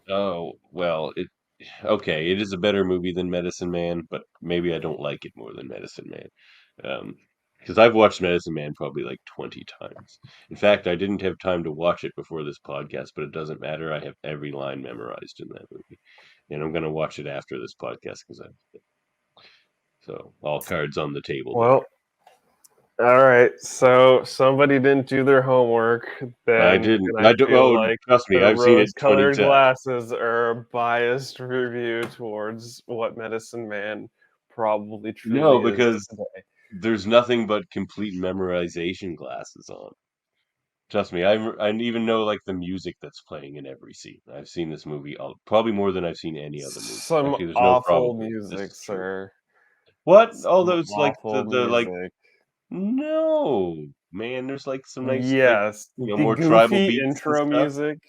Oh, well, okay, it is a better movie than Medicine Man, but maybe I don't like it more than Medicine Man. Because I've watched Medicine Man probably like 20 times. In fact, I didn't have time to watch it before this podcast, but it doesn't matter. I have every line memorized in that movie. And I'm going to watch it after this podcast so all cards on the table there. Well, all right. So somebody didn't do their homework. I Then didn't. I feel Oh, like trust me, the I've seen it 20 rose-colored times. glasses are a biased review towards what Medicine Man probably No, truly is because today. there's nothing but complete memorization glasses on. Trust me, I even know like the music that's playing in every scene. I've seen this movie probably more than I've seen any other movie. Some Actually, there's no awful probably. This music, is true. sir. What? All Some those like awful the like music. no man. There's like some nice like Yes, the more tribal goofy beats and intro stuff. music.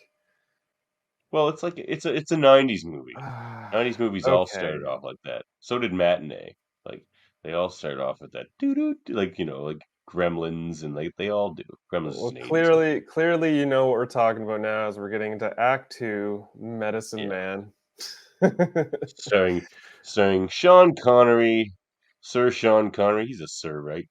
Well, it's a '90s movie. '90s movies all Okay. started off like that. So did Matinee. Like they all started off with that doo doo like like Gremlins and they all do. Gremlins is Well, an '80s movie. clearly, you know what we're talking about now as we're getting into Act Two, Medicine Yeah. Man. starring starring Sean Connery, Sir Sean Connery. He's a sir, right?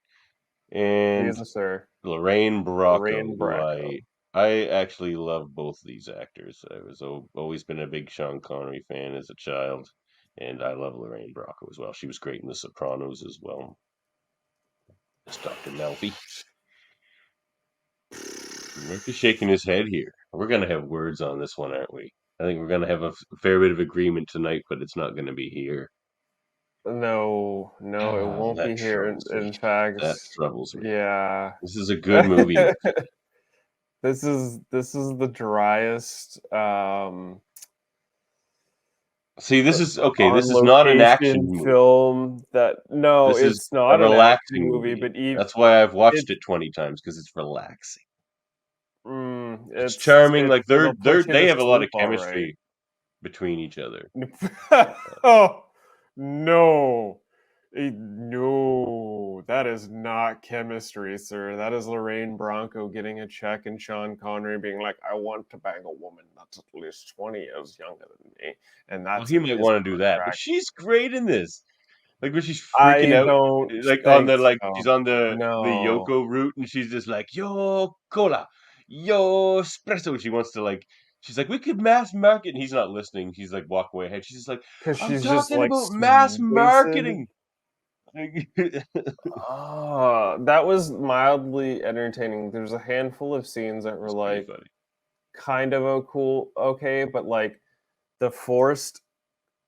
And He's a sir. Lorraine Bracco, Lorraine who Bracco. I actually love both these actors. I was always been a big Sean Connery fan as a child, and I love Lorraine Bracco as well. She was great in The Sopranos as well. It's Dr. Melfi. Murphy's shaking his head here. We're gonna have words on this one, aren't we? I think we're gonna have a fair bit of agreement tonight, but it's not gonna be here. No, it won't That be here. troubles me. In fact, That troubles me. yeah. This is a good movie, Murphy. This is the driest See, this is okay. on This is not an action location movie. film that no, This is it's a not an action relaxing movie, movie. but That's why I've watched it's it 20 times because it's relaxing. It's it's charming. Like it'll put you they to have a lot sleep of all right. chemistry between each other. Oh no. No, that is not chemistry, sir. That is Lorraine Bracco getting a check and Sean Connery being like, I want to bang a woman that's at least 20 years younger than me. And Well, that's he in might his want to do that, but contract. she's great in this. Like when she's freaking I out, don't like on think the so. she's on the No. Yoko route, and she's just like yo cola, yo espresso. She wants to like. She's like, we could mass market, and he's not listening. He's like, walk away ahead. She's just like, Because I'm she's just talking like about mass wasted. marketing. It's That was mildly entertaining. There's a handful of scenes that were pretty like funny. kind of okay, but like the forced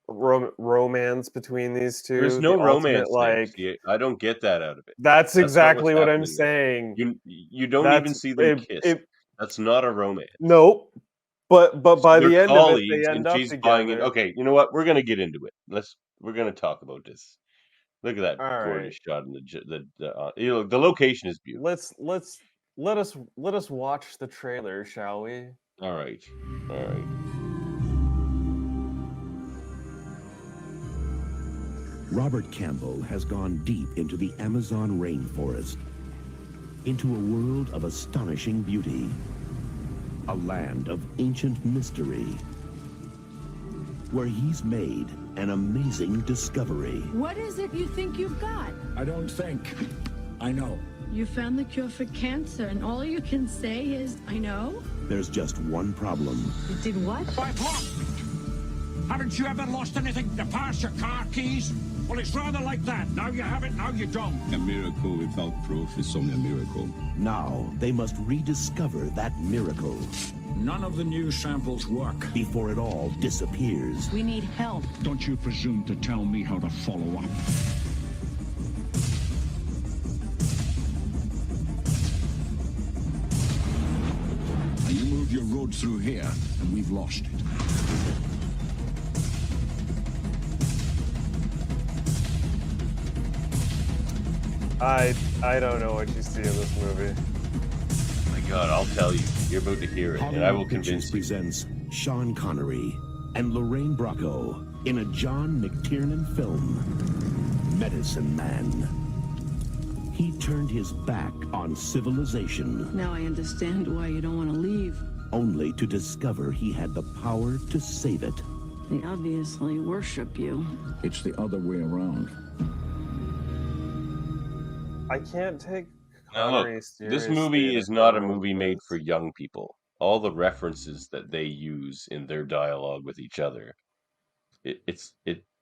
romance between these There's two, no the ultimate romance there. like See, I don't get that out of it. that's That's not what's exactly what I'm happening there. saying. You don't even That's see them it. kiss. It That's not a romance. nope. But by They're the end of it, they colleagues, end and up she's buying it. together. Okay, you know what? We're gonna get into it. We're gonna talk about this. Look at that All right. gorgeous shot in the location is beautiful. Let's let us watch the trailer, shall we? All right, all right. Robert Campbell has gone deep into the Amazon rainforest, into a world of astonishing beauty, a land of ancient mystery, where he's made an amazing discovery. What is it you think you've got? I don't think. I know. You found the cure for cancer, and all you can say is, I know? There's just one problem. You did what? I've lost it. Haven't you ever lost anything? The past, your car keys? Well, it's rather like that. Now you have it, now you don't. A miracle without proof is only a miracle. Now they must rediscover that miracle None of the new samples work. before it all disappears. We need help. Don't you presume to tell me how to follow up. Now you move your road through here, and we've lost it. I don't know what you see in this movie. My God, I'll tell you. You're about to hear it, and I will Hollywood Pictures convince you. presents Sean Connery and Lorraine Bracco in a John McTiernan film, Medicine Man. He turned his back on civilization, Now I understand why you don't want to leave. only to discover he had the power to save it. They obviously worship you. It's the other way around. I can't take Now look, Connery this seriously movie in a is not a film like movie made for this. young people. All the references that they use in their dialogue with each other, it's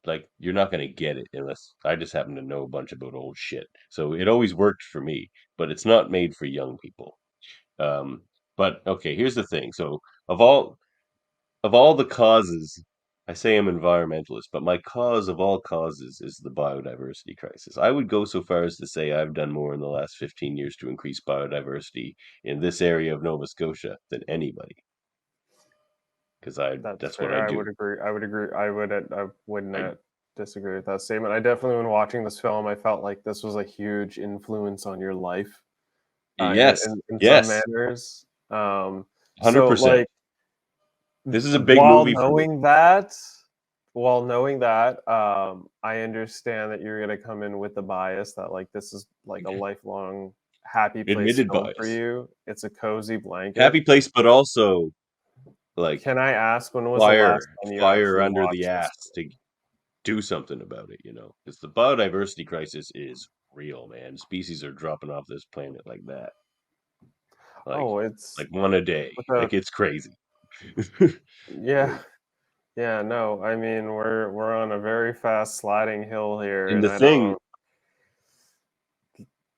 like you're not going to get it unless I just happen to know a bunch about old shit. So it always worked for me, but it's not made for young people. Um, but okay, here's the thing. So of all of all the causes, I say I'm environmentalist, but my cause of all causes is the biodiversity crisis. I would go so far as to say I've done more in the last 15 years to increase biodiversity in this area of Nova Scotia than anybody, because That's that's what I fair. I do. would agree. I would agree. I would I not disagree with that statement. I definitely, when watching this film, I felt like this was a huge influence on your life, yes, in some yes, manners. So 100%. like, This is a big while movie for me. knowing that, I understand that you're gonna come in with the bias that like this is like a lifelong happy place Admitted film for bias. you. It's a cozy blanket. Happy place, but also like Can I ask, when was the last fire, time you fire actually under the watched this ass to do something about it, because the biodiversity crisis is real, man. Species are dropping off this planet like that, like Oh, it's like one a day. with a Like it's crazy. yeah, yeah, no. I mean, we're on a very fast sliding hill here, and and the I thing, don't.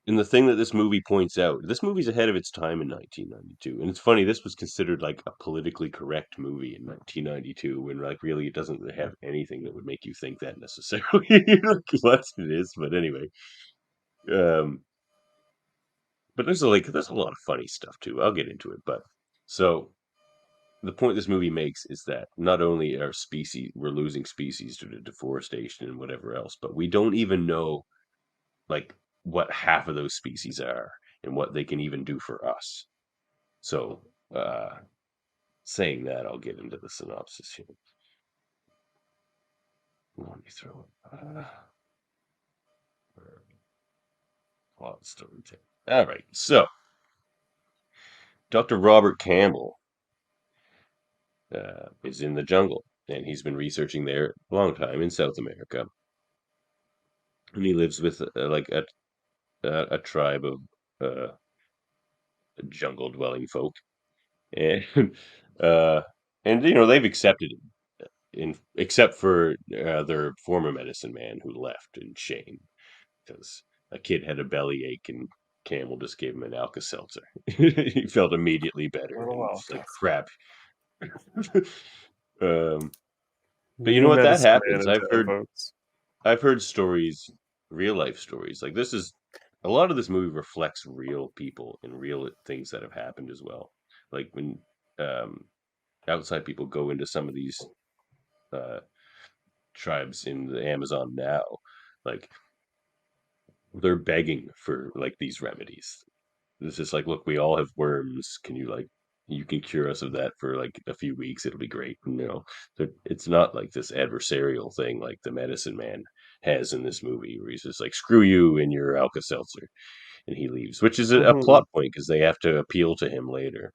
and the thing that this movie points out, this movie's ahead of its time in 1992, and it's funny. This was considered like a politically correct movie in 1992, when like really it doesn't have anything that would make you think that necessarily. Like, what it is, but anyway. Um, but there's a lot of funny stuff too. I'll get into it, but so the point this movie makes is that not only are we're losing species due to deforestation and whatever else, but we don't even know like what half of those species are and what they can even do for us. So, saying that, I'll get into the synopsis here. Let me throw it. Plot storytelling. All right, so Dr. Robert Campbell is in the jungle, and he's been researching there a long time in South America, and he lives with like a tribe of uh, jungle dwelling folk, and uh, and they've accepted him, except for their former medicine man who left in shame because a kid had a bellyache and Campbell just gave him an Alka-Seltzer. He felt immediately better, Little and it's like Alka. crap. um, but you know New what? That medicine man happens. into the votes. I've heard stories, real life stories. Like this is a lot of this movie reflects real people and real things that have happened as well. Like when um, outside people go into some of these uh, tribes in the Amazon now, like they're begging for like these remedies. It's just like, look, we all have worms. Can you you can cure us of that for like a few weeks? It'll be great. So it's not like this adversarial thing like the medicine man has in this movie, where he's just like, screw you and your Alka Seltzer, and he leaves, which is a Mhm. plot point because they have to appeal to him later.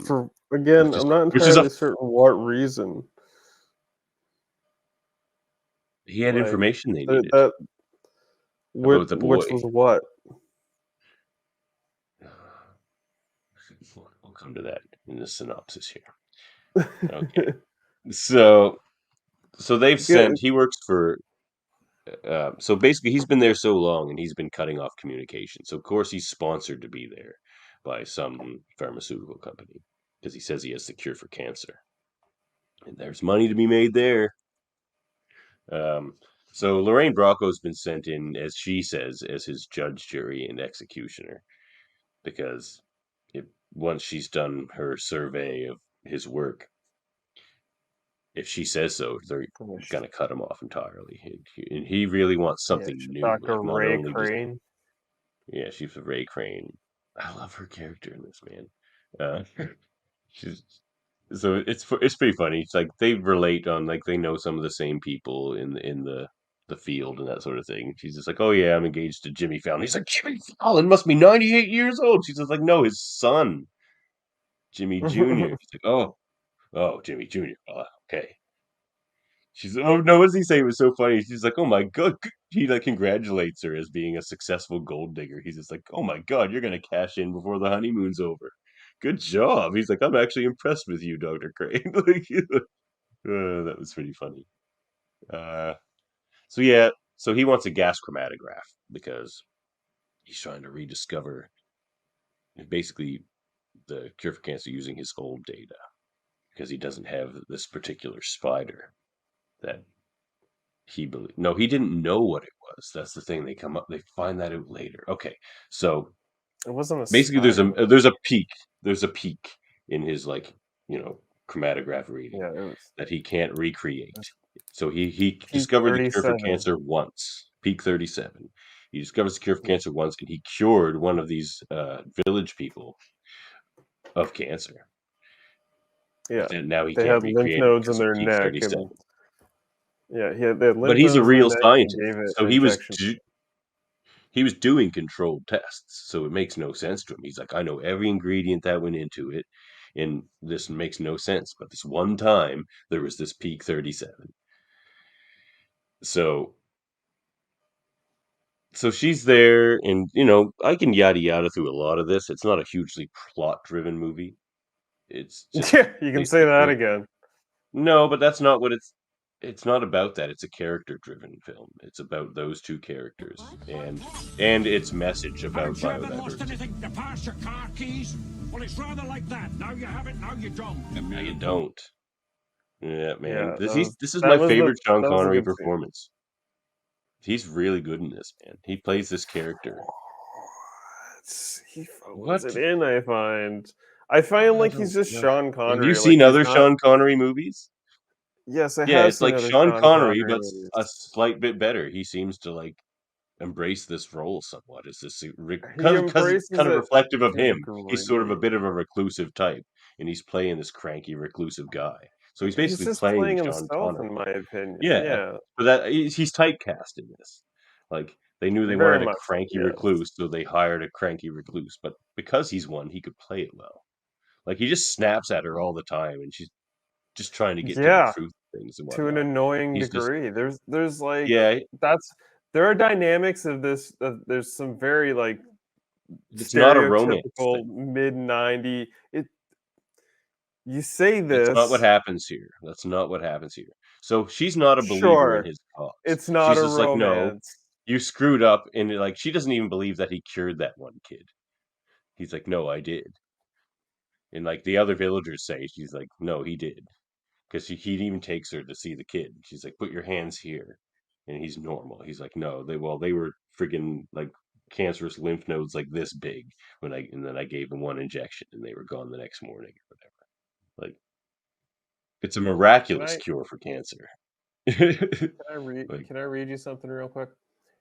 For Which again, is I'm not which is a entirely certain what reason. he had Like information they that, needed that about the which boy. was what? We'll come to that in the synopsis here. Okay, so they've Good. sent. He works for so basically, he's been there so long and he's been cutting off communication. So, of course, he's sponsored to be there by some pharmaceutical company because he says he has the cure for cancer. And there's money to be made there. Um, so, Lorraine Bracco's been sent in, as she says, as his judge, jury, and executioner because once she's done her survey of his work, if she says so, they're going to cut him off entirely. And he really wants Yeah, something new, Dr. like not Ray only just. Crane. Yeah, she's a Ray Crane. I love her character in this, man. Uh, she's so it's pretty funny. It's like they relate on like they know some of the same people in the field and that sort of thing. She's just like, oh yeah, I'm engaged to Jimmy Fallon. He's like, Jimmy Fallon must be 98 years old. She's just like, no, his son. Jimmy Jr. She's like, oh, Jimmy Jr. Okay. She's oh no, what does he say? It was so funny. She's like, oh my god. He like congratulates her as being a successful gold digger. He's just like, oh my god, you're gonna cash in before the honeymoon's over. Good job. He's like, I'm actually impressed with you, Dr. Crane. Like, that was pretty funny. Uh, so yeah, so he wants a gas chromatograph because he's trying to rediscover basically the cure for cancer using his old data because he doesn't have this particular spider that he believed. No, he didn't know what it was. That's the thing. They find that out later. Okay, so It wasn't a basically, spider. there's a peak. There's a peak in his chromatograph reading Yeah, it was that he can't recreate. So he peak discovered the cure for 37. cancer once. Peak 37. He discovers the cure for cancer once, and he cured one of these village people of cancer. Yeah, But then now he they can't had lymph recreate it nodes in because of their peak neck, 37. and they had But lymph he's a nodes in real their neck and scientist, gave it so an injection. he was doing controlled tests, so it makes no sense to him. He's like, I know every ingredient that went into it, and this makes no sense. But this one time, there was this peak 37. So, so she's there, and I can yada yada through a lot of this. It's not a hugely plot-driven movie. It's just Yeah, you can say that basically again. no, but that's not what it's not about that. It's a character-driven film. It's about those two characters and its message about Haven't you ever lost biodiversity. anything to pass your car keys? Well, it's rather like that. Now you have it, now you don't. Now you don't. Yeah, man. Yeah, This is that my was the favorite Sean that was a Connery good scene. performance. He's really good in this, man. He plays this character. He phones What? it in. I find I like he's don't just know. Sean Have you Connery. Like seen he's other not. Sean Connery movies? Yes, I Yeah, have it's seen like other Sean Sean Connery, Connery but movies. a slight bit better. He seems to like embrace this role somewhat. It's this He because it's kind embraces of it reflective of to a him. He's sort of a degree. bit of a reclusive type, and he's playing this cranky reclusive guy. So he's He's basically just playing playing Sean himself, in Connery. my opinion. Yeah, Yeah, but he's typecast in this. Like they knew they very wanted a much so. cranky Yes. recluse, so they hired a cranky recluse. But because he's one, he could play it well. Like he just snaps at her all the time, and she's just trying to get to the Yeah, truth of things and to an whatnot. annoying He's just degree. There's like yeah, that's there are dynamics of this. There's some very like it's not a romance stereotypical thing. mid 90. It You say That's not what this, happens here. That's not what happens here. So she's not a believer in sure, his cause. it's not She's a just like, no, romance. you screwed up, and like she doesn't even believe that he cured that one kid. He's like, no, I did. And like the other villagers say, she's like, no, he did. Because he even takes her to see the kid. She's like, put your hands here. And he's normal. He's like, no, they were freaking like cancerous lymph nodes like this big and then I gave them one injection and they were gone the next morning or whatever. Like it's a Can miraculous I cure for cancer. Like, can I read you something real quick?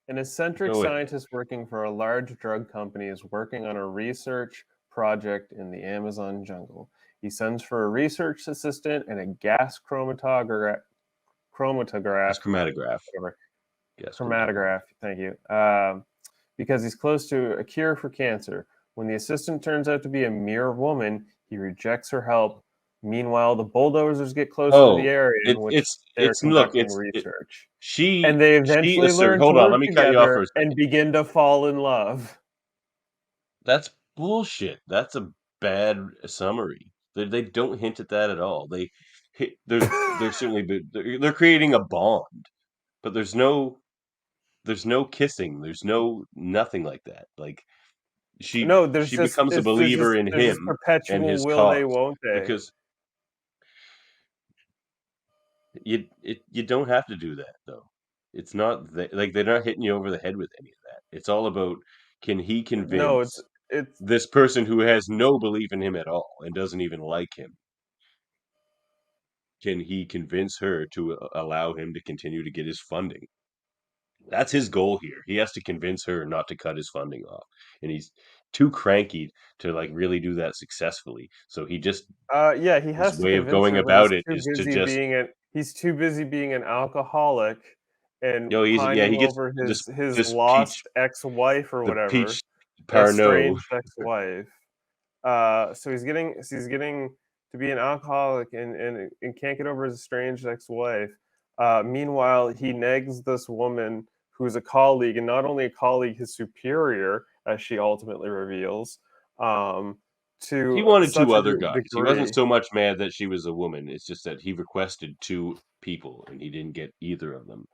An eccentric go ahead. scientist working for a large drug company is working on a research project in the Amazon jungle. He sends for a research assistant and a gas chromatograph, It's chromatograph. whatever, Yes, chromatograph. chromatograph. Thank you. Because he's close to a cure for cancer. When the assistant turns out to be a mere woman, he rejects her help. Meanwhile, the bulldozers get close to the Oh, area in which they're it's look, conducting research. And she they she eventually assert. learn to Hold on, let work me cut you off for together a and second. begin to fall in love. That's bullshit. That's a bad summary. They don't hint at that at all. They're certainly they're creating a bond, but there's no kissing. There's no nothing like that. Like No, she becomes a believer in there's just him and perpetual his will they, cause won't they? because you don't have to do that though. It's not like they're not hitting you over the head with any of that. It's all about can he No, convince it's this person who has no belief in him at all and doesn't even like him, can he convince her to allow him to continue to get his funding? That's his goal here. He has to convince her not to cut his funding off, and he's too cranky to like really do that successfully. So he just yeah, he his has to way of convince going her, but about it is to just he's too busy being an alcoholic and he pining gets over his this lost ex-wife or the whatever, peach Parnot. estranged ex-wife. So he's getting to be an alcoholic and can't get over his estranged ex-wife. Meanwhile, he nags this woman who's a colleague, and not only a colleague, his superior, as she ultimately reveals, um, He to wanted two such a other guys. He wasn't degree. so much mad that she was a woman. It's just that he requested two people and he didn't get either of them.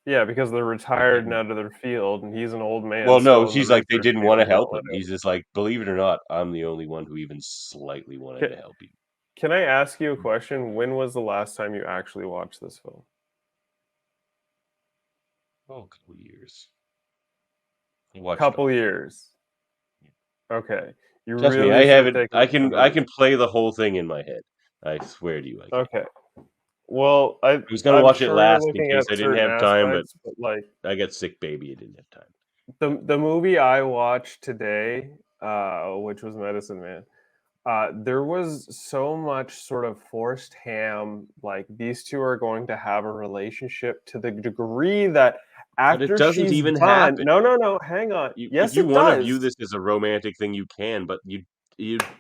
Yeah, because they're They retired and didn't. out of their field, and he's an old man Well, no, still in the she's like they research didn't want field to and won't help let him. He's just like, believe it or not, I'm the only one who even slightly wanted him. to help you. Can I ask you a question? When was the last time you actually watched this film? Oh, a couple years. I watched it Couple all. years. Okay. You Trust me, I really should have have it. taken I the can time. play the whole thing in my head. I swear to you, I can. Okay. Well, I was gonna I'm watch it sure you're last in looking case at I didn't certain have time, but aspects, but like I got sick, baby. I didn't have time. the movie I watched today, which was Medicine Man, there was so much sort of forced ham, like these two are going to have a relationship to the degree that But it after doesn't she's even done, happen. no, hang on. If Yes, you it want to view does. this as a romantic thing, you can, but you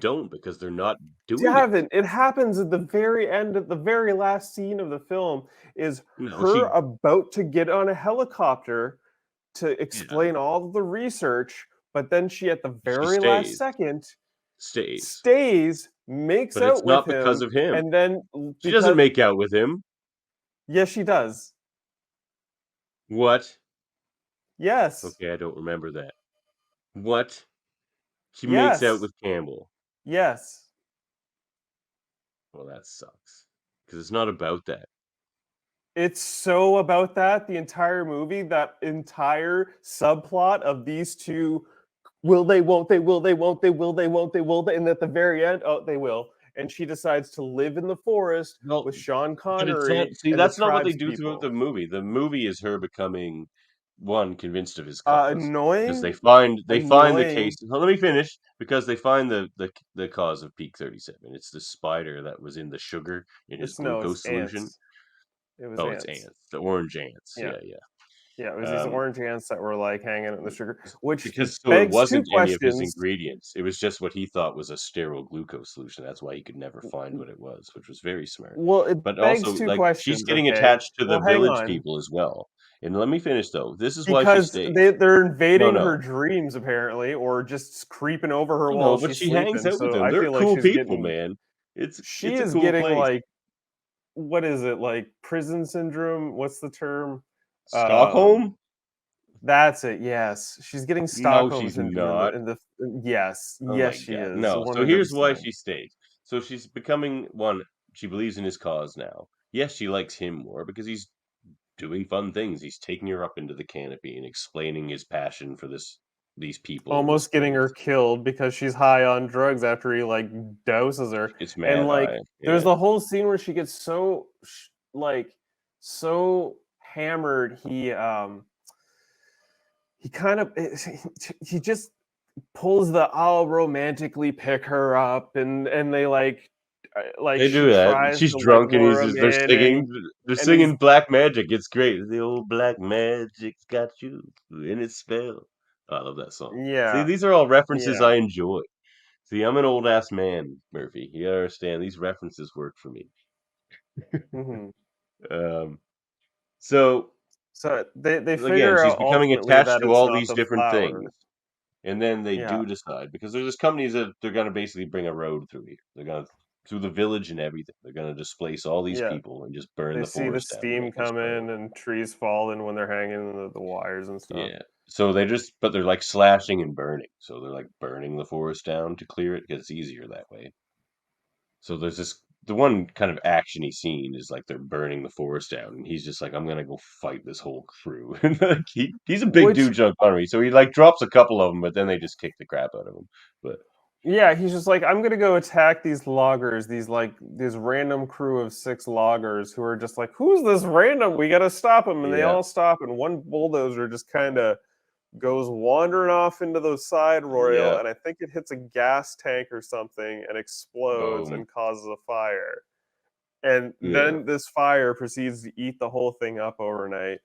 don't because they're not doing it. Davin, it happens at the very end, at the very last scene of the film, is No, her about to get on a helicopter to yeah, explain all of the research, but then she, at the she very last second, stays, stays, makes but it's out with not because him, of him. and then She doesn't because make out with him. yes, she does. What? Yes, Okay, I don't remember that. What? She makes out yes, with Campbell. yes. Well, that sucks because it's not about that. It's so about that the entire movie, that entire subplot of these two. Will they, won't they, will they, won't they, will they, won't they, will they, and at the very end, oh, they will. And she decides to live in the forest Well, with Sean but it's not. Connery See, and the that's not what they tribes do throughout people. the movie. The movie is her becoming one convinced of his cause because Annoying, they find the case. annoying. Well, let me finish because they find the cause of Peak 37. It's the spider that was in the sugar in his It's glucose solution. ants. It was Oh, it's ants. ants, the orange ants. Yeah, Yeah, yeah. yeah. It was these Um, orange ants that were like hanging out in the sugar, which because so it begs two wasn't any of his questions. ingredients. It was just what he thought was a sterile glucose solution. That's why he could never find what it was, which was very smart. Well, it But begs also, two like, she's questions. getting Okay. attached to the Well, hang village on. people as well. And let me finish though. This is why she Because stays. they're No, invading her no. dreams apparently, or just creeping over her No, while but she's she hangs sleeping. out with So them. I They're feel like cool people, man. she It's a is cool getting place. like, what is it, like prison syndrome? What's the term? Um, Stockholm? that's it. Yes, she's getting No, Stockholm she's syndrome not. in the yes, Oh my yes she god. is No. So here's why 100%. she stays. So she's becoming one, she believes in his cause now. Yes, she likes him more because he's doing fun things. He's taking her up into the canopy and explaining his passion for these people in this Almost getting her place. killed because she's high on drugs after he like douses her, It's and mad like high. there's Yeah. the whole scene where she gets so like so hammered he kind of he just pulls the I'll romantically pick her up, and they like They she do that. tries She's to like drunk and lure him in, they're and he's singing black magic. It's great. The old black magic's got you in its spell. Oh, I love that song. See, yeah, these are all references yeah. I enjoy. See, I'm an old ass man, Murphy. You understand? These references work for me. Hmm. Um, so So they again, figure she's out becoming ultimately attached that to it's all not these the different flower. things. And then they Yeah, do decide because there's this companies that they're gonna basically bring a road through here. They're gonna through the village and everything. They're gonna displace all these yeah. people and just burn They the see the forest down and steam make this come road. in and trees falling when they're hanging the wires and stuff. Yeah. So but they're like slashing and burning. So they're like burning the forest down to clear it because it's easier that way. So there's the one kind of actiony scene is like they're burning the forest down, and he's just like, I'm gonna go fight this whole crew. And like he's a big Which dude, Sean Connery, so he like drops a couple of them, but then they just kick the crap out of him. But yeah, he's just like, I'm gonna go attack these loggers, these random crew of 6 loggers who are just like, who's this random? We gotta stop him, and they yeah, all stop, and one bulldozer just kind of goes wandering off into the side royal, yeah, and I think it hits a gas tank or something and explodes boom, and causes a fire. And yeah, then this fire proceeds to eat the whole thing up overnight,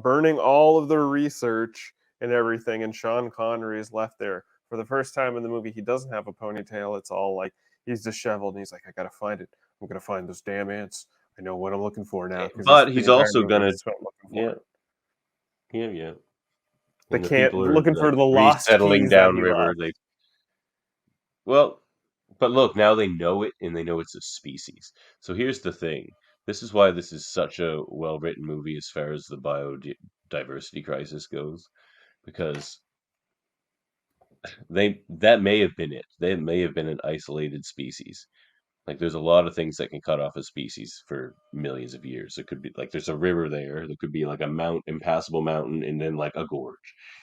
burning all of their research and everything. And Sean Connery is left there For the first time in the movie, he doesn't have a ponytail. It's all like he's disheveled, and he's like, "I gotta find it. I'm gonna find those damn ants. I know what I'm looking for now." Because he's But the he's entire also movie gonna, he's spent looking for yeah, it. yeah. The And the can't people are looking for like the lost resettling keys that he downriver. left. Well, but look, now they know it, and they know it's a species. So here's the thing. This is why this is such a well-written movie as far as the biodiversity crisis goes, because that may have been it. They may have been an isolated species. Like there's a lot of things that can cut off a species for millions of years. It could be like there's a river there. There could be like a impassable mountain, and then like a gorge,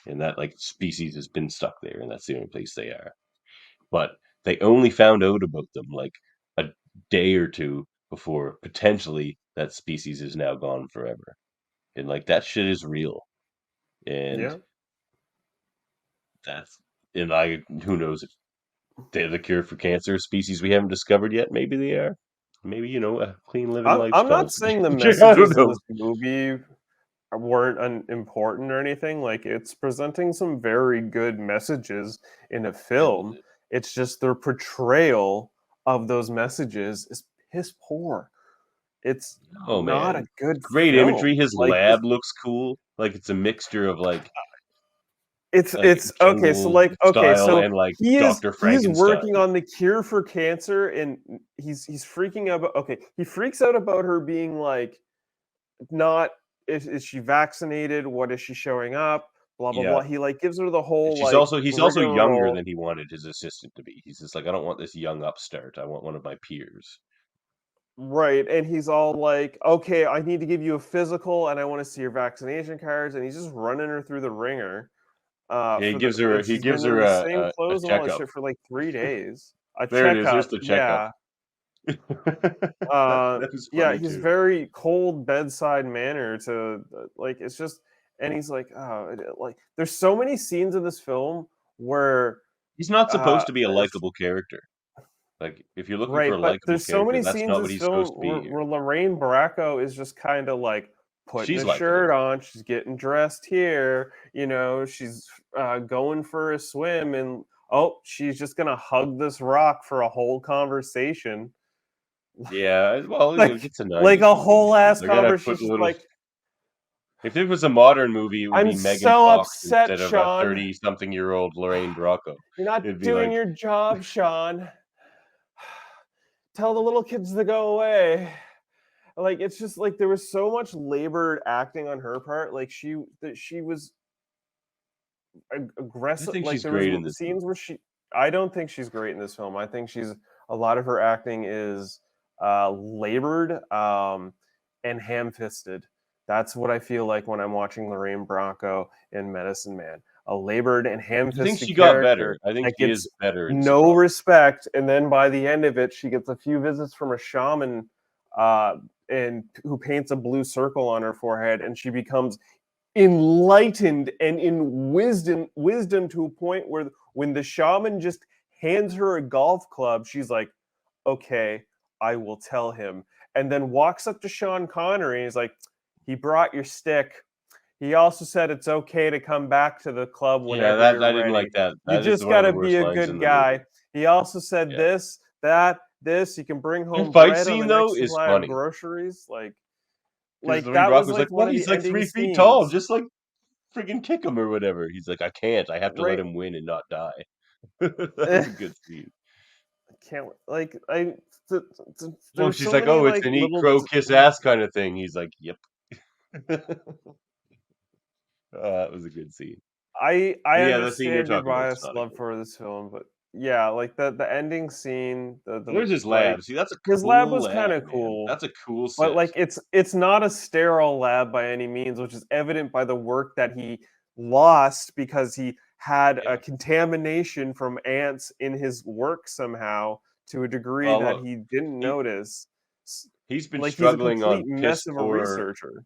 and that like species has been stuck there, and that's the only place they are. But they only found out about them like a day or two before potentially that species is now gone forever. And like that shit is real. And Yeah. that's and I who knows if they're the cure for cancer, species we haven't discovered yet. Maybe they are. Maybe, a clean living I'm lifestyle. not saying the I don't messages in know. this movie weren't unimportant or anything. Like it's presenting some very good messages in a film. It's just their portrayal of those messages is piss poor. It's Oh not man. a good Great film. imagery. His Like lab looks cool. Like it's a mixture of like it's okay. So jungle like okay, style so and like he Dr. is Frankenstein. working on the cure for cancer, and he's freaking out. Okay, he freaks out about her being like not is she vaccinated? What is she showing up? Blah blah Yeah. blah. He like gives her the And whole like he's also younger rigmarole. than he wanted his assistant to be. He's just like, I don't want this young upstart. I want one of my peers. Right, and he's all like, "Okay, I need to give you a physical, and I want to see your vaccination cards." And he's just running her through the ringer. Yeah, And he she's gives been in her the same a clothes and all that checkup. shit for like 3 days. A There it is. Here's checkup, the checkup. yeah. That was Yeah, funny he's too. very cold bedside manner to like it's just and he's like, oh, like there's so many scenes in this film where He's not uh supposed to be a if- likable character. Like if you're looking for right, a but likable there's so character, many that's scenes not in what this he's film supposed to be here. where Lorraine Bracco is just kind of like putting She's a shirt likable. on, she's getting dressed here, she's going for a swim, and oh, she's just gonna hug this rock for a whole conversation. Yeah, well, like it's a like 90s a movie, whole man. ass They're gonna put conversation. little. Like, If it was a modern movie, it would I'm be Megan so Fox upset, instead of a Sean. 30-something-year-old Lorraine Bracco. You're not It'd be doing like, your job, Sean. Tell the little kids to go away. Like it's just like there was so much labored acting on her part. Like she was I aggressive. think Like she's there was great in this scenes movie. where I don't think she's great in this film. I think she's a lot of her acting is labored and ham-fisted. That's what I feel like when I'm watching Lorraine Bracco in Medicine Man. A labored and I think ham-fisted she got better. character I think that she gets is better in no Safari. respect, and then by the end of it, she gets a few visits from a shaman, uh, and who paints a blue circle on her forehead, and she becomes enlightened and in wisdom to a point where when the shaman just hands her a golf club, she's like, okay, I will tell him, and then walks up to Sean Connery and he's like, he brought your stick. He also said it's okay to come back to the club Yeah, whenever that you're I didn't like ready. that. You That is just one got of the to be worst a lines in good the movie. guy. He also said Yeah. this, that, this. You can bring That home fight bread on scene the though next is supply of funny groceries. because Like Lorraine that was Bracco's like, like one "What? of the He's like ending 3 feet tall. scenes. Just like freaking kick him or whatever." He's like, "I can't. I have to let Right. him win and not die." That was a good scene. Can't like I th- Well, there's she's so like, many "Oh, it's like an eat little crow kiss ass kind of thing." He's like, "Yep." That was a good scene. I But yeah, the scene you're understand your talking about is biased not a love good for this film, but yeah, like the ending scene, one. There's his like lab. See, that's a his lab cool was kind lab, of man. cool, That's a cool but set. like it's not a sterile lab by any means, which is evident by the work that he lost because he had a Yeah. contamination from ants in his work somehow to a degree Well, that look, he didn't he notice. he's been Like he's a struggling complete on mess piss of a poor. researcher.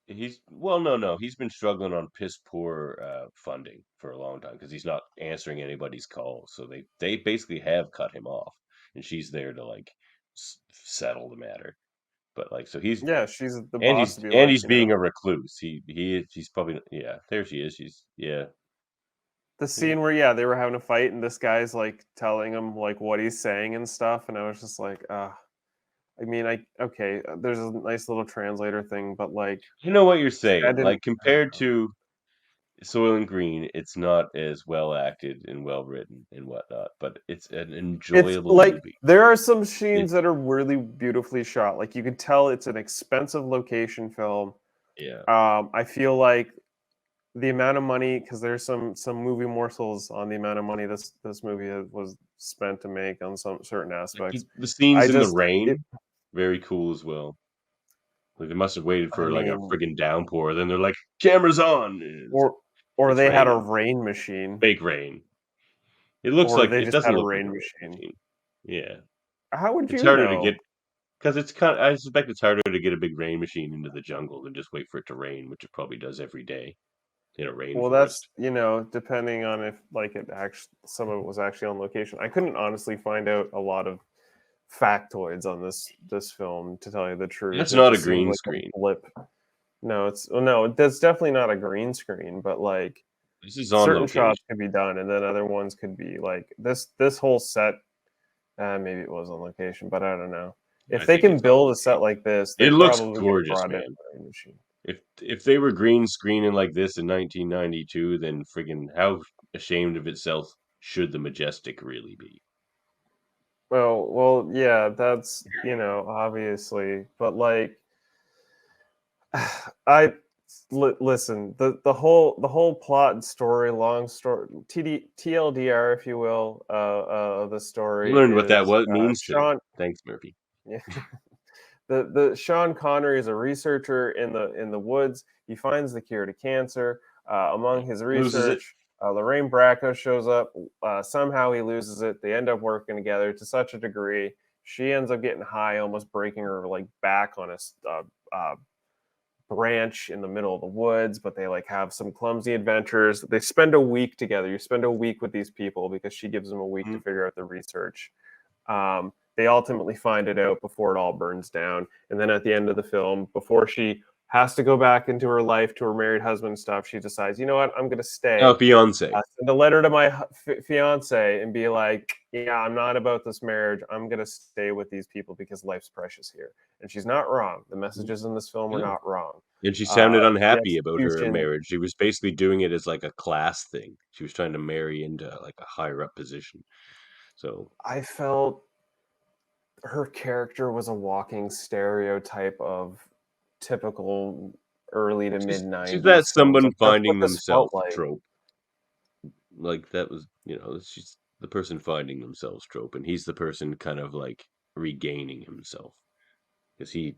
No, he's been struggling on piss poor funding for a long time because he's not answering anybody's calls. So they basically have cut him off, and she's there to like settle the matter. But like, so Yeah, she's the boss to be like, he's being a recluse. He's probably, yeah. There she is. She's, yeah. The scene where they were having a fight and this guy's like telling him like what he's saying and stuff, and I was just like, I mean, there's a nice little translator thing, but like, You know what you're I saying. didn't. Like compared to Soylent Green, it's not as well acted and well written and whatnot, but it's an It's enjoyable like movie. there are some scenes It's that are really beautifully shot. Like you could tell it's an expensive location film. yeah. I feel like the amount of money, because there's some movie morsels on the amount of money this movie was spent to make on some certain Like aspects. the I scenes in the just it. rain, very cool as well. Like they must have waited I for like a mean, friggin' downpour. Then they're like, "Cameras on!" And or or it's they had a raining, rain machine, fake rain. It looks or like they it just doesn't had a look like rain a rain machine. machine. Yeah, How would it's you harder to get know? because it's kind. I suspect it's harder to get a big rain machine into the jungle than just wait for it to rain, which it probably does every day in a Well, rainforest. that's depending on if like it actually some of it was actually on location. I couldn't honestly find out a lot of factoids on this film, to tell you the truth. That's It not a just seems green like a screen. blip. No, no, that's definitely not a green screen, but like This is on certain location. shots could be done, and then other ones could be like this whole set. Maybe it was on location, but I don't know. I If they think can it's on build a set location. like this, they It looks probably could have gorgeous, brought in man. a green machine. If they were green screening like this in 1992, then friggin' how ashamed of itself should the Majestic really be? Well, yeah, that's obviously, but like, I listen. The whole plot and story, long story, TLDR, if you will, of the I story learned what that is means today. Sean. Thanks, Murphy. Yeah, the Sean Connery is a researcher in the woods. He finds the cure to cancer. Among his Loses it. research, Lorraine Bracco shows up. Somehow he loses it. They end up working together to such a degree. She ends up getting high, almost breaking her like back on a branch in the middle of the woods. But they like have some clumsy adventures. They spend a week together. You spend a week with these people because she gives them a week to Mm. figure out the research. They ultimately find it out before it all burns down. And then at the end of the film, before she has to go back into her life to her married husband stuff, she decides, you know what, I'm going to Oh, stay. fiance. Send a letter to my fiance and be like, yeah, I'm not about this marriage. I'm going to stay with these people because life's precious here. And she's not wrong. The messages in this film are No. not wrong. And she sounded The unhappy about her execution, marriage. She was basically doing it as like a class thing. She was trying to marry into like a higher up position. So I felt her character was a walking stereotype of typical early to mid she's that 90s films. someone Like that's what finding this felt themselves like. trope. Like that was, she's the person finding themselves trope, and he's the person kind of like regaining himself because he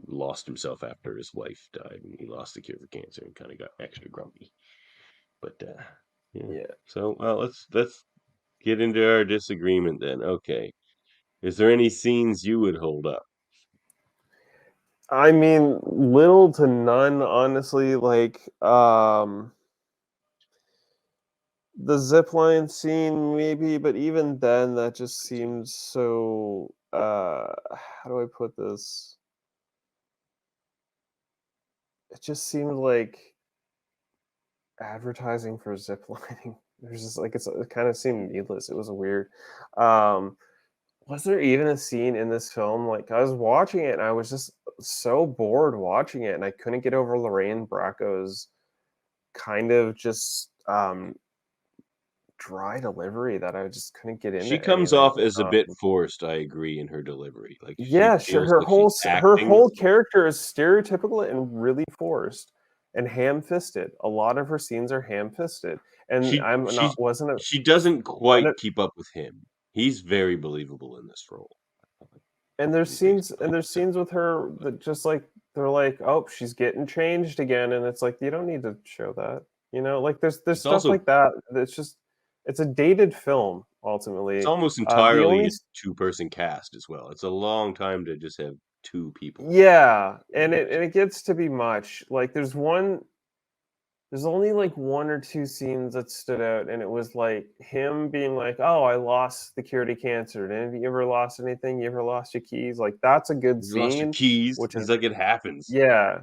lost himself after his wife died, and he lost the cure for cancer and kind of got extra grumpy. But yeah. Yeah. So let's get into our disagreement then. Okay, is there any scenes you would hold up? I mean, little to none, honestly. Like, the zipline scene, maybe, but even then, that just seems so. How do I put this? It just seemed like advertising for ziplining. There's just like it kind of seemed needless. It was weird. Um, was there even a scene in this film? Like I was watching it and I was just so bored watching it, and I couldn't get over Lorraine Bracco's kind of just dry delivery that I just couldn't get She into comes anything. off as a bit forced, I agree, in her delivery. Like she Yeah, sure. feels Her like she's her acting. whole character is stereotypical and really forced and ham-fisted. A lot of her scenes are ham-fisted, and She I'm she not wasn't a, she doesn't I quite don't, keep up with him. He's very believable in this role. and there's Based scenes on himself. with her that just like they're like, oh, she's getting changed again, and it's like you don't need to show that. Like there's It's stuff also like that. That's just it's a dated film it's ultimately. almost The entirely only a two-person cast as well. It's a long time to just have two people. Yeah, in and it. it gets to be much. Like there's only like one or two scenes that stood out, and it was like him being like, "Oh, I lost the cure to cancer. And have you ever lost anything? You ever lost your keys?" Like that's a good You lost your scene, keys. which is He's like, it happens. yeah,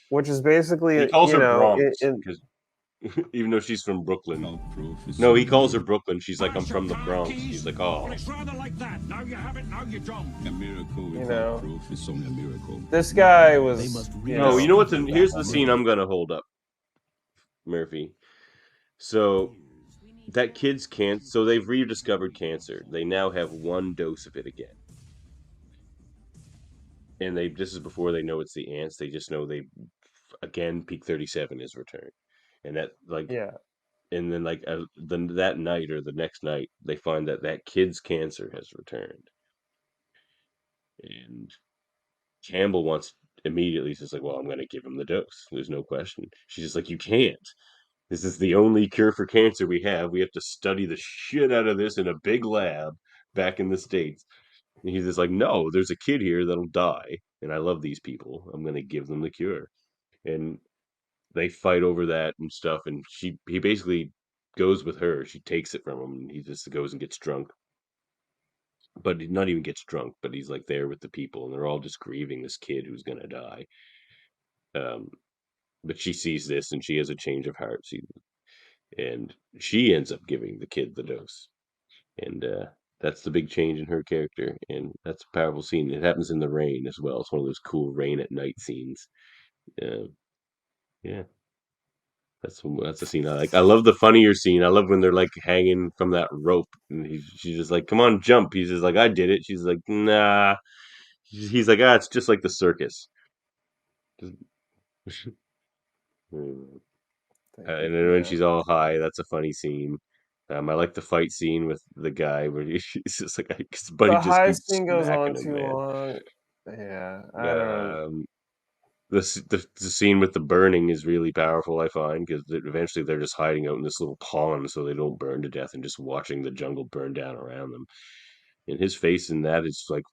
which is He basically calls her Bronx because Even though she's from Brooklyn. Help proof is No, he only calls her Brooklyn. She's like, I'm Pass your from the car Bronx. keys? He's like, Well, oh. it's rather like that. Now you have it, now you don't. a miracle You without know, proof is only a miracle. this guy They was, must No, you know what's rediscover here's that the scene I'm gonna hold up, Murphy. So that kid's cancer. So they've rediscovered cancer. They now have one dose of it again, and they this is before they know it's the ants. They just know they again peak 37 is returned, and that like yeah. and then like that night or the next night they find that that kid's cancer has returned, and Campbell wants immediately just like, well, I'm gonna give him the dose. There's no question. She's just like, you can't. This is the only cure for cancer we have. We have to study the shit out of this in a big lab back in the States. And he's just like, no, there's a kid here that'll die, and I love these people. I'm gonna give them the cure. And they fight over that and stuff, and he basically goes with her. She takes it from him, and he just goes and gets drunk. But he not even gets drunk, but he's like there with the people, and they're all just grieving this kid who's gonna die. Um, but she sees this, and she has a change of heart. And she ends up giving the kid the dose, and that's the big change in her character, and that's a powerful scene. It happens in the rain as well. It's one of those cool rain at night scenes. Uh, yeah, that's a scene I like. I love the funnier scene. I love when they're like hanging from that rope, and she's just like, "Come on, jump." He's just like, "I did it." She's like, "Nah." He's like, "Ah, it's just like the circus." Mm. Thank you. And then when Yeah. she's all high, that's a funny scene. I like the fight scene with the guy where he's just like, his buddy The just high keeps scene goes on smacking him, too man. long. Yeah, I don't. Um, the scene with the burning is really powerful, I find, because eventually they're just hiding out in this little pond so they don't burn to death and just watching the jungle burn down around them. And his face in that is like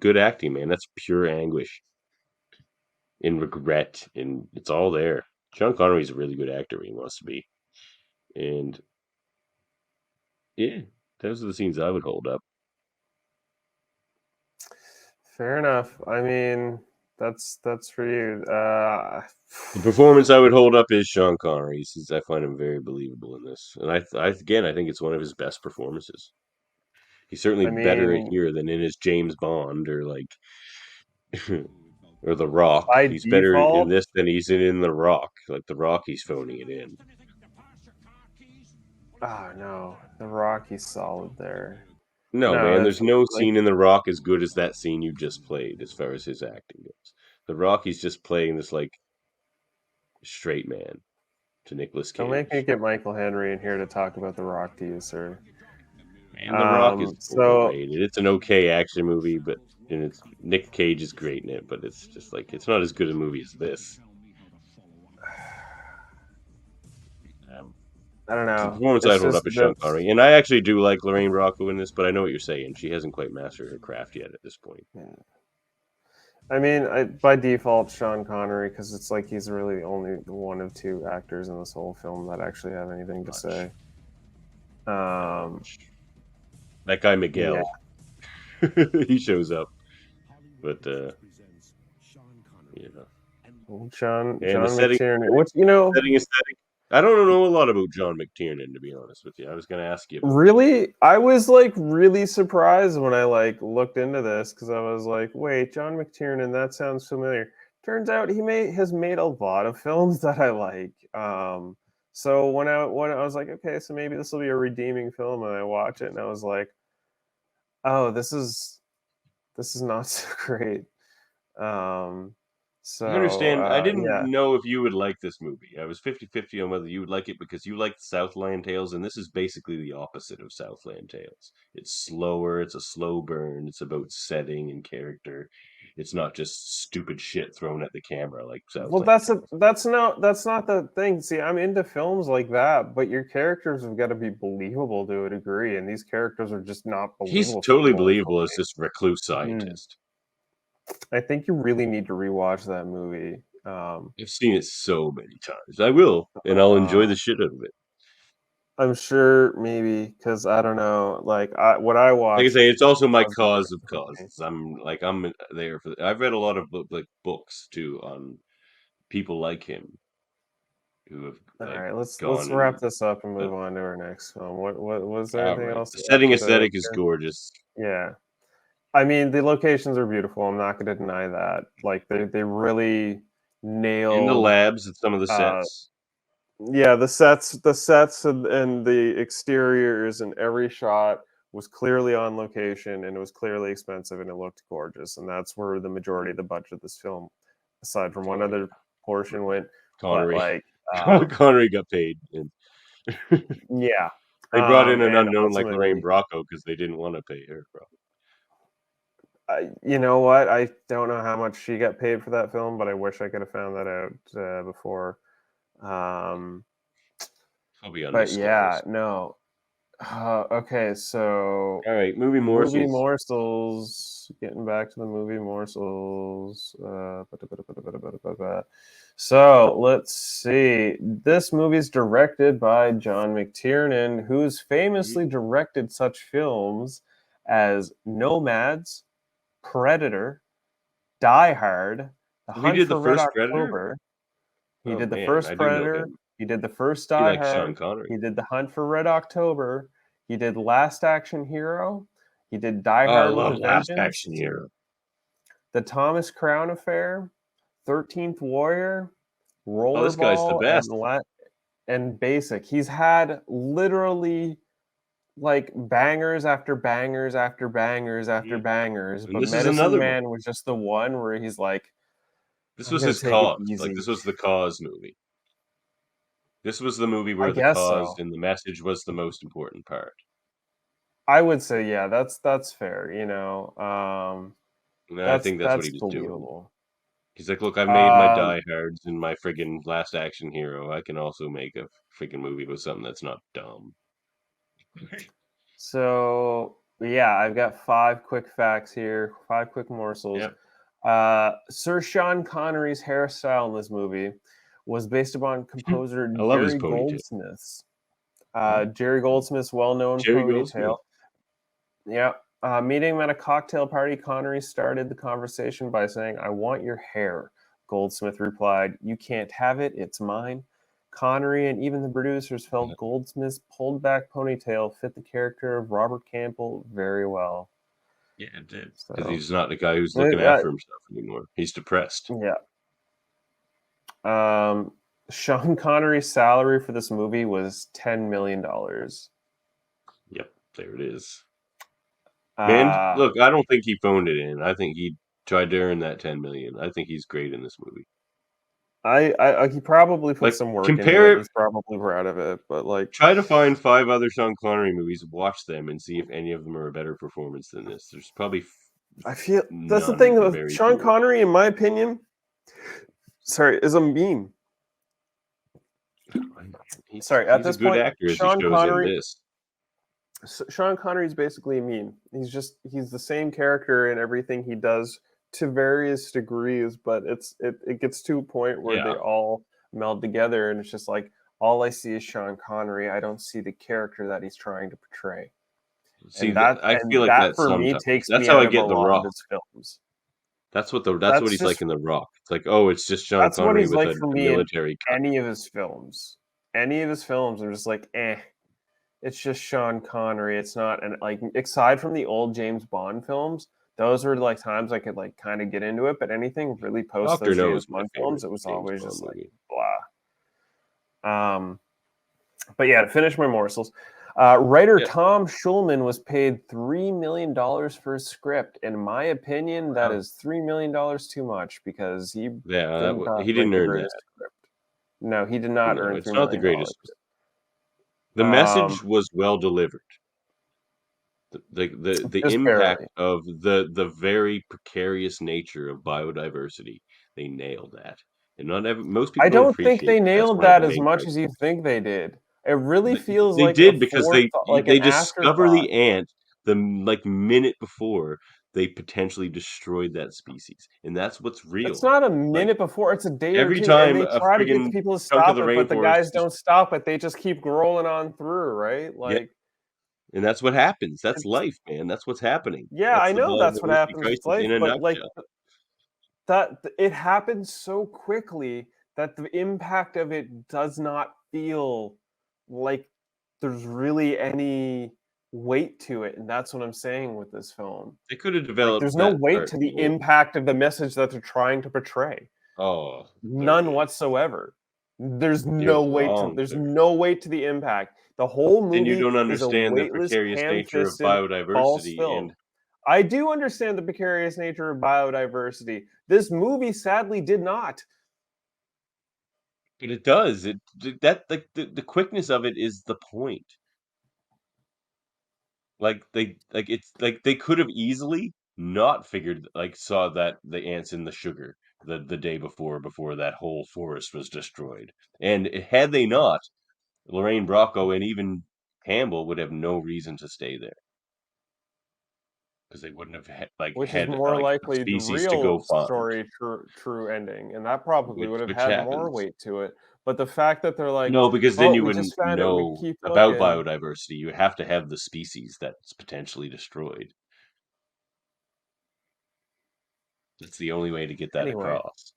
good acting, man. That's pure anguish and regret, and it's all there. Sean Connery's a really good actor when he wants to be. And yeah, those are the scenes I would hold up. Fair enough. I mean, that's for you. The performance I would hold up is Sean Connery's. I find him very believable in this, and again, I think it's one of his best performances. He's certainly I better mean, here than in his James Bond or like or The Rock. by He's better in default, this than he's in The Rock. Like The Rock, he's phoning it in. oh no, the Rocky's solid there. No, No, man, it's there's no like scene in The Rock as good as that scene you just played, as far as his acting goes. The Rock, he's just playing this like straight man to Nicolas don't make me Cage. get Michael Henry in here to talk about the Rock to you, sir. Man, The Rock is So overrated. It's an okay action movie, but and it's Nick Cage is great in it, but it's just like it's not as good a movie as this. Um, I don't the know. performance I'd It's hold just up is Sean that's. Connery, and I actually do like Lorraine Bracco in this, but I know what you're saying. She hasn't quite mastered her craft yet at this point. Yeah. I mean, by default, Sean Connery, because it's like he's really only one of two actors in this whole film that actually have anything to Much. say. That guy Yeah. Miguel, he shows up, but you know, John and the McTiernan, which you know, setting aesthetic. I don't know a lot about John McTiernan, to be honest with you. I was going to ask you about that. really, I was like really surprised when I like looked into this because I was like, wait, John McTiernan, that sounds familiar. Turns out has made a lot of films that I like. So when I was like, okay, so maybe this will be a redeeming film, and I watch it, and I was like, oh, this is not so great. Um, I understand. I didn't yeah, know if you would like this movie. I was 50-50 on whether you would like it because you like Southland Tales, and this is basically the opposite of Southland Tales. It's slower, it's a slow burn, it's about setting and character. It's not just stupid shit thrown at the camera like well, Southland Tales. that's not the thing. See, I'm into films like that, but your characters have got to be believable to a degree, and these characters are just not He's believable for totally most of believable as this recluse it. scientist. I think you really need to rewatch that movie. I've seen it so many times. I will, and I'll Uh, enjoy the shit out of it. I'm sure maybe because I don't know, like what I Like I watched say, it's also my wasn't cause of really for me. causes. I'm there for. I've read a lot of like books too on people like him, who have All like right, let's gone wrap and this up and uh, move on to our next film. What was there all anything right. else The left setting to aesthetic is share? gorgeous. Yeah. I mean, the locations are beautiful. I'm not going to deny that. Like they really In the nailed labs at some of the uh sets. yeah, the sets and the exteriors and every shot was clearly on location and it was clearly expensive and it looked gorgeous. And that's where the majority of the budget of this film, aside from one Oh other yeah, portion, went. But Connery. like Connery got paid, and yeah. they brought in an And unknown like Lorraine ultimately, Bracco because they didn't want to pay her. you know what? I don't know how much she got paid for that film, but I wish I could have found that out before. Um, Probably but yeah, undisclosed. no. Okay, so All right, movie movie morsels. morsels. Getting back to the movie morsels. So let's see. This movie is directed by John McTiernan, who's famously directed such films as Nomads, Predator, Die Hard, The So he Hunt did the for Red first Predator. October. He Oh did the man, first I do know Predator. him. He did the first He Die likes Sean Hard. Connery. He did The Hunt for Red October. He did Last Action Hero. He did Die Oh, I Hard with a love Last Action Vengeance, Hero. The Thomas Crown Affair, 13th Warrior, Oh, this guy's the Rollerball, best. and Basic. He's had literally like bangers after bangers after bangers after bangers, And but this is Medicine another one. Man was just the one where he's like, This I'm was gonna his take it cause. Like easy. this was the cause movie. This was the movie I where the guess cause so. and the message was the most important part. I would say, yeah, that's fair. And I That's think that's what that's he was doing. believable. He's like, look, I've made my Um, Die Hards and my friggin' Last Action Hero. I can also make a freaking movie with something that's not dumb. so yeah, I've got 5 quick facts here, 5 quick morsels. Yep. Sir Sean Connery's hairstyle in this movie was based upon composer I love his Jerry ponytail. Goldsmith's. Jerry Goldsmith's well-known Jerry ponytail. Goldsmith. Yeah. Meeting him at a cocktail party, Connery started the conversation by saying, I want your hair. Goldsmith replied, You can't have it, it's mine. Connery and even the producers felt Goldsmith's pulled back ponytail fit the character of Robert Campbell very well. Yeah, it did. Because So, he's not the guy who's looking after himself anymore. He's depressed. yeah. Sean Connery's salary for this movie was $10 million. Yep, there it is. Man, Uh, look, I don't think he phoned it in. I think he tried to earn that 10 million. I think he's great in this movie. he probably put Like, some work into it. compare, He's probably proud of it, but like, try to find 5 other Sean Connery movies, watch them, and see if any of them are a better performance than this. There's probably I feel that's the none thing or with very Sean few. Connery, in my opinion. Sorry, is a meme. Sorry, at He's a this good point, actor as he shows in this. Sean Connery is basically a meme. He's the same character in everything he does to various degrees, but it gets to a point where they Yeah. all meld together, and it's just like all I see is Sean Connery. I don't see the character that he's trying to portray, See, and that I feel and like that that for me sometimes. takes That's me how I out of a get The lot of Rock. his films. That's what That's he's like just in The Rock. It's like, oh, it's just Sean That's what Connery he's with like a for me in military cut. any of his films. Any of his films, I'm just like, it's just Sean Connery. It's not, and like aside from the old James Bond films, those were like times I could like kind of get into it. But anything really post Doctor those No James is my Bond favorite films, it was James always Bond just like movie. blah. But yeah, to finish my morsels, writer Yeah. Tom Schulman was paid $3 million for his script. In my opinion, that Wow. is $3 million too much because he Yeah, did not he write didn't the earn that. greatest script. No, he did not No, earn it's $3 not the million. greatest. The Um, message was well delivered. The just impact barely. of the very precarious nature of biodiversity, they nailed that. And most I people don't don't think appreciate they that. That's nailed one of the that as main much as parts. you think they did. It really feels They like a did because forethought, like an they discover afterthought. the ant the like minute before they potentially destroyed that species, and that's what's It's real. not a Like minute before; it's a day or every two, and time they a try to get the friggin' people to chunk of stop the it, but the rainforest guys just don't stop it. They just keep rolling on through, right? yeah, Like and that's what happens. That's it's life, man. That's what's happening. yeah, That's I the know that's what biodiversity happens with crisis life, in a but like nutshell. that, it happens so quickly that the impact of it does not feel like there's really any weight to it, and that's what I'm saying with this film. They could have Like, developed there's no that weight part to the more. impact of the message that they're trying to portray. Oh, None whatsoever. There's you're no weight to wrong, there's sir. no weight to the impact. The whole Then you movie don't is a understand the weightless, precarious nature of ham-fisted, false biodiversity film. and I do understand the precarious nature of biodiversity. This movie sadly did not. but it does. That like the quickness of it is the point. It's like they could have easily not figured like saw that the ants in the sugar the day before that whole forest was destroyed. And had they not, Lorraine Bracco and even Campbell would have no reason to stay there because they wouldn't have Which is had more like likely the species to go real find, story, true ending, and that probably would have which had more happens. weight to it. But the fact that they're like, No, because then "Oh, you we wouldn't just found it. We know keep about looking." biodiversity. You have to have the species that's potentially destroyed. That's the only way to get that Anyway, across.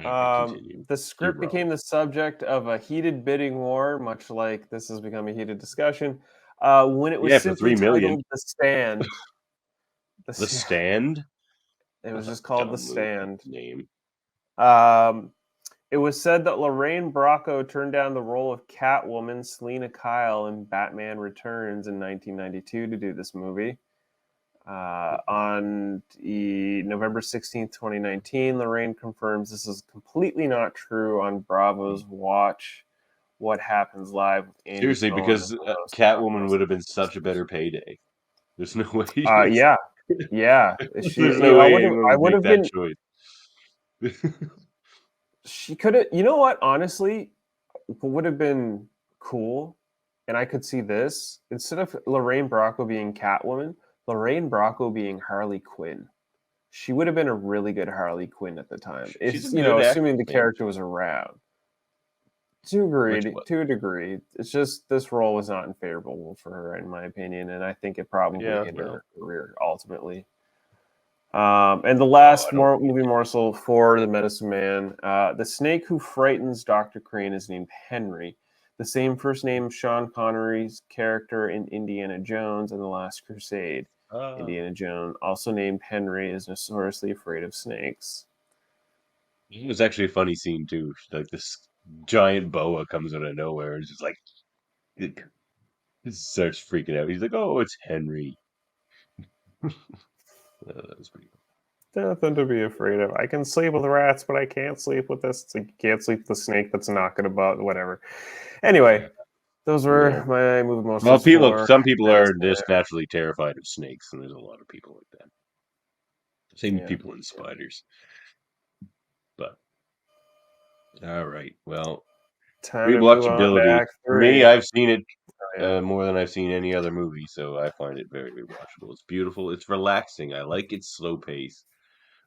Alright, continue. the You're script wrong. became the subject of a heated bidding war, much like this has become a heated discussion. When it was Yeah, for simply 3,000,000. titled "The Stand," The Stand? it was That's a just called "The dumb movie Stand." name. Um, it was said that Lorraine Bracco turned down the role of Catwoman Selena Kyle in Batman Returns in 1992 to do this movie. On November 16th, 2019, Lorraine confirms this is completely not true on Bravo's Watch What Happens Live with Andy Seriously, Cohen as because, the host of Catwoman would have been such a Ghostbusters. better payday. There's no way Yeah, yeah. there's no way anyone I would would make have that been. choice. She could have. You know what? Honestly, what would have been cool, and I could see this instead of Lorraine Bracco being Catwoman, Lorraine Bracco being Harley Quinn. She would have been a really good Harley Quinn at the time. She's a If good assuming actress, the man. character was around. Which one? To a degree. It's just this role was not favorable for her, in my opinion, and I think it probably Yeah, hindered well, her career ultimately. And the oh, I last don't think movie morsel for the Medicine Man, the snake who frightens Dr. Crane is named Henry, the same first name Sean Connery's character in Indiana Jones and the Last Crusade. Indiana Jones, also named Henry, is notoriously afraid of snakes. it was actually a funny scene too. Like this giant boa comes out of nowhere and just like it starts freaking out. He's like, "Oh, it's Henry." That was pretty Nothing to be afraid of. I can sleep with rats, but I can't sleep with this. It's like you can't sleep with the snake that's knocking about, whatever. cool. Anyway, Yeah. those Yeah. were my movie Well, monsters for some people are Medicine just naturally terrified of snakes, and there's a lot of people like that. Same Man. with people in spiders. But all right, well, Time to move on to rewatchability Act for me, 3. I've seen it Oh, yeah. more than I've seen any other movie, so I find it very rewatchable. It's beautiful. It's relaxing. I like its slow pace.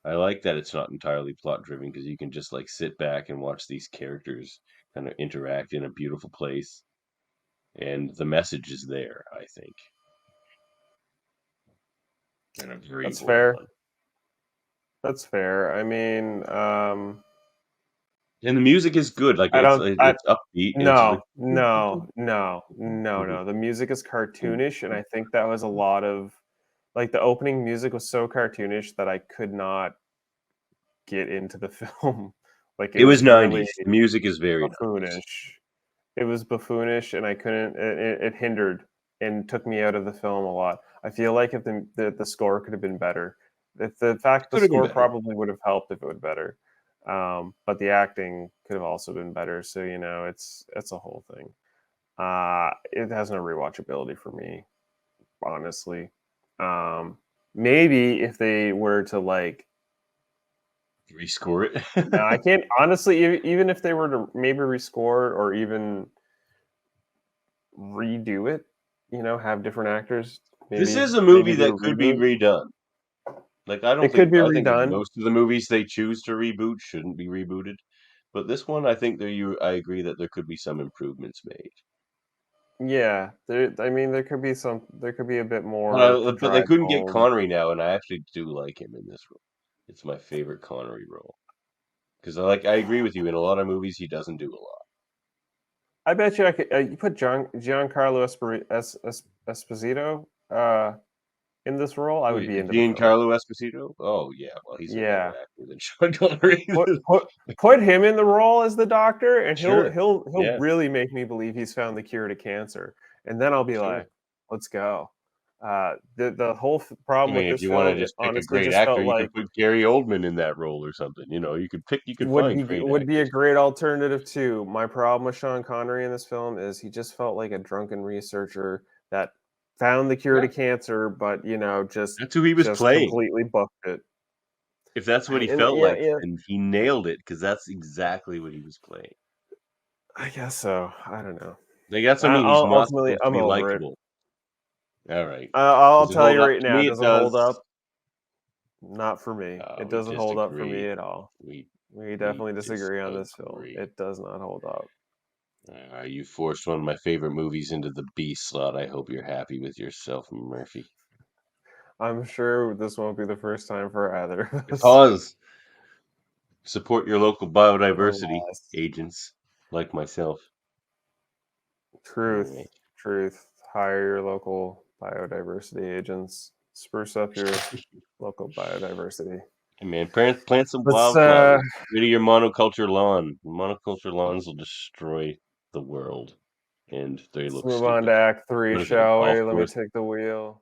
I like that it's not entirely plot driven because you can just like sit back and watch these characters kind of interact in a beautiful place, and the message is there, I think, and it's very That's well fair. done. That's fair. I mean, And the music is good. Like I don't. it's upbeat. It's like No. The music is cartoonish, and I think that was a lot of like the opening music was so cartoonish that I could not get into the film. Like it it was was really 90s. The music is very 90s. buffoonish. It was buffoonish, and I couldn't. It hindered and took me out of the film a lot. I feel like if the score could have been better, if the fact the Could have been score better. probably would have helped if it was better, but the acting could have also been better. So it's a whole thing. It has no rewatchability for me, honestly. Maybe if they were to like Rescore no, I it. can't honestly. Even if they were to maybe rescore it or even redo it, have different actors, This maybe is a maybe movie do that a could be reboot. redone. Like It could be I think redone. most of the movies they choose to reboot shouldn't be rebooted. But this one, I think I agree that there could be some improvements made. Yeah, I mean, there could be a bit more to But they drive couldn't get home. Connery now, and I actually do like him in this role. It's my favorite Connery role. Because I agree with you. In a lot of movies, he doesn't do a lot. I bet you I could. You put Giancarlo Esposito in this role, I would be into the film. Giancarlo Esposito? Oh yeah, well he's a better Yeah, actor than Sean Connery. put him in the role as the doctor, and Sure. he'll Yeah. really make me believe he's found the cure to cancer, and then I'll be Sure. like, let's go. The whole I problem with mean, if this you want to film, just pick a honestly, great just actor, felt you like could put Gary Oldman in that role or something. You could find great would be a actors. great alternative too. My problem with Sean Connery in this film is he just felt like a drunken researcher that found the cure Yeah. to cancer, but That's who he was just playing. completely bucked it. If that's what he And felt like, yeah, and he nailed it because that's exactly what he was playing. I guess so. I don't know. Like that's what I mean. He's not Ultimately, supposed to I'm be over it. likable. All right. I'll Does it tell hold you up? right To now, me, it does it hold does. up? Not for me. It We doesn't hold up for me disagree. at all. We We definitely disagree on this film. disagree. It does not hold up. You forced one of my favorite movies into the B slot. I hope you're happy with yourself, Murphy. I'm sure this won't be the first time for either of us. Pause. Support your local biodiversity Alas. agents like myself. Truth. Anyway. Truth. Hire your local biodiversity agents. Spruce up your local biodiversity. Hey man, plant some Let's wildflowers. Get rid of your monoculture lawn. Monoculture lawns will destroy the world, and they look move on stupid. to Act 3, What is it, a shall golf we? Let me course? take the wheel.